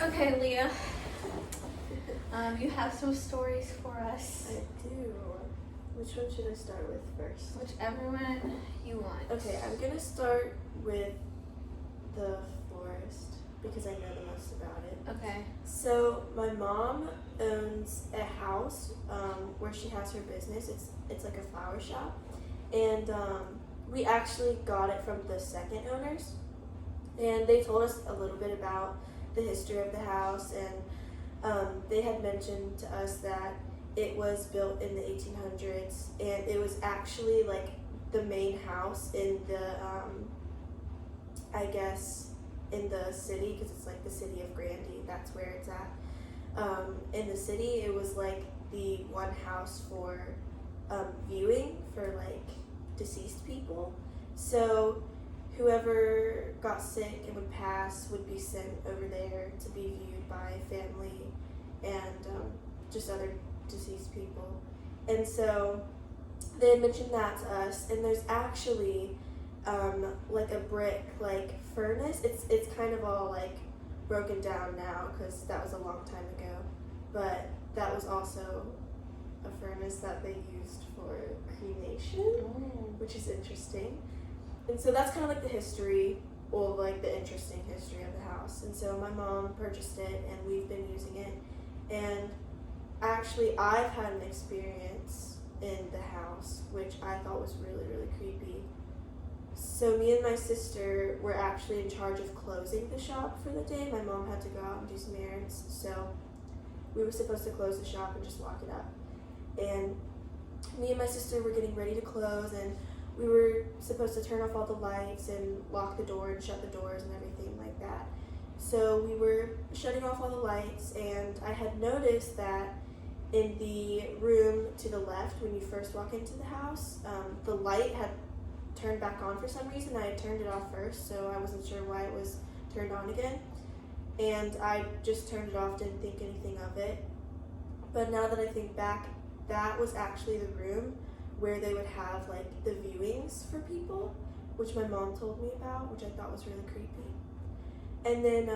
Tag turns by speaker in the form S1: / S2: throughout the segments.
S1: Okay, Leah. You have some stories for us.
S2: I do. Which one should I start with first?
S1: Whichever one you want.
S2: Okay, I'm gonna start with the florist because I know the most about it.
S1: Okay.
S2: So my mom owns a house where she has her business. It's like a flower shop, and we actually got it from the second owners, and they told us a little bit about the history of the house, and they had mentioned to us that it was built in the 1800s, and it was actually like the main house in the I guess in the city, because it's like the city of Grandy, that's where it's at. In the city, it was like the one house for viewing for like deceased people. So whoever got sick and would pass would be sent over there to be viewed by family and just other deceased people. And so they had mentioned that to us, and there's actually like a brick like furnace. It's kind of all like broken down now because that was a long time ago, but that was also a furnace that they used for cremation, which is interesting. And so that's kind of like the history, or like the interesting history of the house. And so my mom purchased it, and we've been using it. And actually, I've had an experience in the house which I thought was really, really creepy. So me and my sister were actually in charge of closing the shop for the day. My mom had to go out and do some errands, so we were supposed to close the shop and just lock it up. And me and my sister were getting ready to close, and we were supposed to turn off all the lights and lock the door and shut the doors and everything like that. So we were shutting off all the lights, and I had noticed that in the room to the left, when you first walk into the house, the light had turned back on for some reason. I had turned it off first, so I wasn't sure why it was turned on again. And I just turned it off, didn't think anything of it. But now that I think back, that was actually the room where they would have like the viewings for people, which my mom told me about, which I thought was really creepy. And then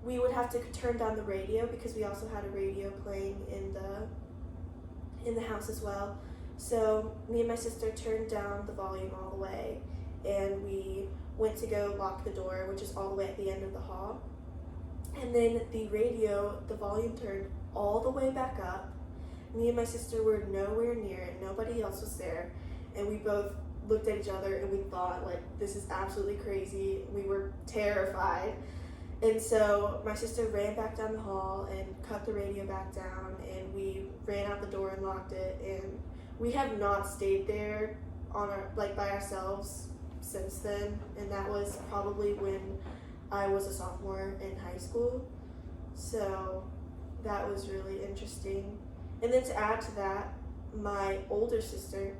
S2: we would have to turn down the radio because we also had a radio playing in the house as well. So me and my sister turned down the volume all the way, and we went to go lock the door, which is all the way at the end of the hall. And then the radio, the volume turned all the way back up. Me and my sister were nowhere near it. Nobody else was there. And we both looked at each other and we thought, like, this is absolutely crazy. We were terrified. And so my sister ran back down the hall and cut the radio back down, and we ran out the door and locked it. And we have not stayed there on our, like, by ourselves since then. And that was probably when I was a sophomore in high school. So that was really interesting. And then to add to that, my older sister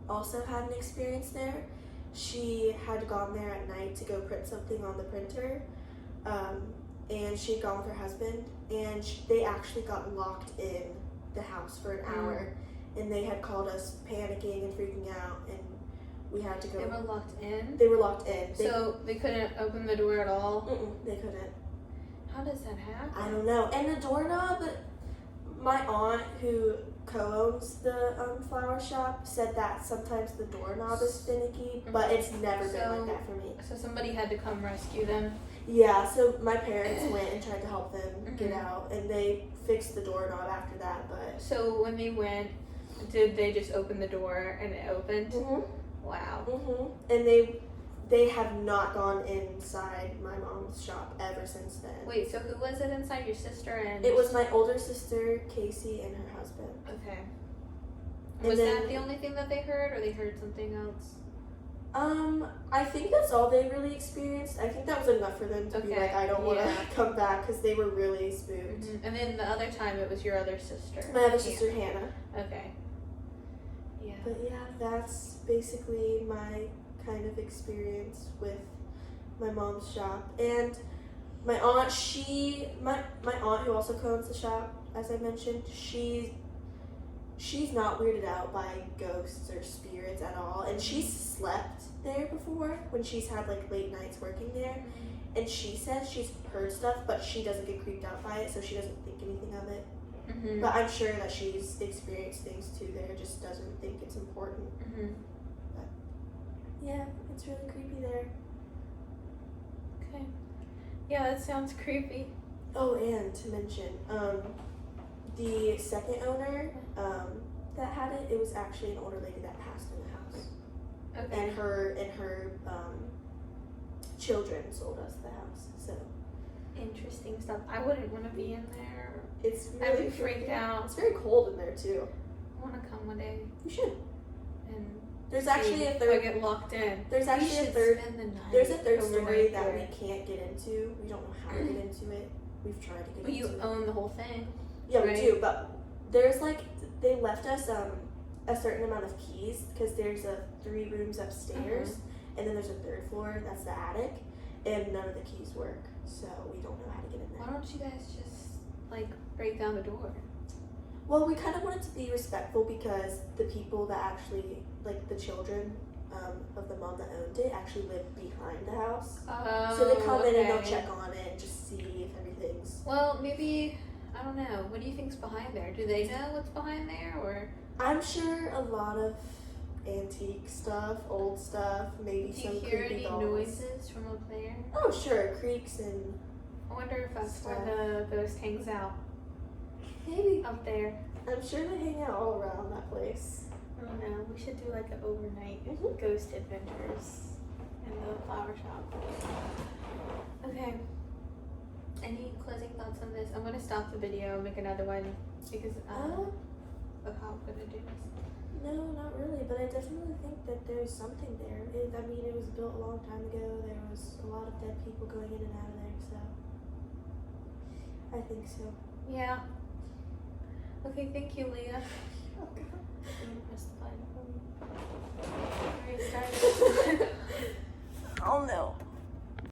S2: also had an experience there. She had gone there at night to go print something on the printer, and she'd gone with her husband, and they actually got locked in the house for an hour, and they had called us panicking and freaking out, and we had to go.
S1: They were locked in?
S2: They were locked in.
S1: So they couldn't open the door at all?
S2: They couldn't.
S1: How does that happen?
S2: I don't know. And the doorknob, my aunt who co-owns the flower shop said that sometimes the doorknob is finicky, but it's never been like that for me.
S1: So somebody had to come rescue them?
S2: Yeah, so my parents went and tried to help them get out, and they fixed the doorknob after that. But
S1: so when they went, did they just open the door and it opened? Wow.
S2: And they have not gone inside my mom's shop ever since then.
S1: Wait, so who was it inside? Your sister and...
S2: It was my older sister, Casey, and her husband.
S1: Okay.
S2: And
S1: Was
S2: then,
S1: that the only thing that they heard, or they heard something else?
S2: I think that's all they really experienced. I think that was enough for them to be like, I don't want to come back, because they were really spooked.
S1: And then the other time it was your other sister.
S2: My other sister, Hannah.
S1: Okay. Yeah.
S2: But yeah, that's basically my kind of experience with my mom's shop. And my aunt, my aunt who also co-owns the shop, as I mentioned, she she's not weirded out by ghosts or spirits at all. And she's slept there before when she's had like late nights working there. And she says she's heard stuff, but she doesn't get creeped out by it, so she doesn't think anything of it.
S1: Mm-hmm.
S2: But I'm sure that she's experienced things too there, just doesn't think it's important.
S1: Mm-hmm.
S2: But yeah, it's really creepy there.
S1: Okay. Yeah, that sounds creepy.
S2: Oh, and to mention, the second owner that had it, it was actually an older lady that passed in the house.
S1: Okay.
S2: And her children sold us the house. So
S1: Interesting stuff. I wouldn't want to be in there.
S2: it's
S1: I'd
S2: really
S1: be freaked
S2: creepy.
S1: out.
S2: It's very cold in there too.
S1: I want to come one day
S2: You should.
S1: and
S2: There's
S1: see
S2: actually a
S1: if
S2: third.
S1: I get locked in.
S2: There's
S1: We
S2: actually a
S1: should
S2: third.
S1: spend the night
S2: There's a third story
S1: overnight
S2: that
S1: there.
S2: we can't get into. We don't know how to get into it. We've tried to get
S1: But you
S2: into it.
S1: own the whole thing.
S2: Yeah,
S1: right?
S2: we do. But there's like they left us a certain amount of keys because there's 3 rooms upstairs, and then there's a 3rd floor that's the attic, and none of the keys work, so we don't know how to get in
S1: Why
S2: there.
S1: don't you guys just like break down the door?
S2: Well, we kind of wanted to be respectful because the people that actually like the children of the mom that owned it actually live behind the house.
S1: Oh,
S2: So they come in and they'll
S1: okay.
S2: check on it and just see if everything's.
S1: Well, maybe I don't know. What do you think's behind there? Do they know what's behind there, or
S2: I'm sure a lot of antique stuff, old stuff, maybe
S1: do
S2: some
S1: you hear
S2: creepy
S1: any
S2: dolls.
S1: noises from up there?
S2: Oh, sure, creaks and
S1: I wonder if that's
S2: Stuff.
S1: where the ghost hangs out
S2: maybe.
S1: up there.
S2: I'm sure they hang out all around that place.
S1: I don't know. We should do like an overnight
S2: Mhm.
S1: ghost adventures in the flower shop. Okay. Any closing thoughts on this? I'm gonna stop the video and make another one because of how I'm gonna do this.
S2: No, not really, but I definitely think that there's something there. I mean, it was built a long time ago. There was a lot of dead people going in and out of there, so I think so.
S1: Yeah. Okay, thank you, Leah.
S2: Oh, God.
S1: I'm gonna press the button for me.